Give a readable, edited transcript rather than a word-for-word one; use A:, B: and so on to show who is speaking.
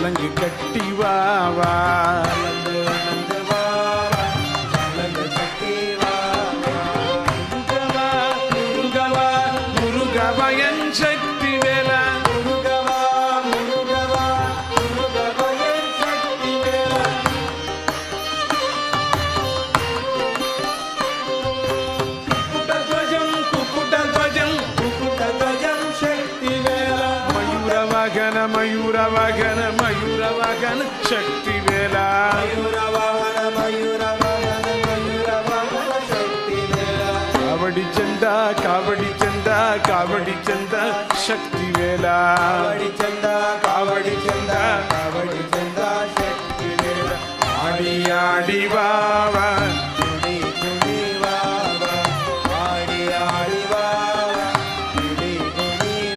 A: சலங்கு கட்டி வாவா முருகவயன் சக்தி வேலா மயூரவாகன மயூரவாகன சக்தி வேலா காவடி சந்தா காவடி சந்தா காவடி சந்தா சக்தி வேலா காவடி சந்தா காவடி சந்தா சக்தி வேலா ஆடி ஆடி வாவா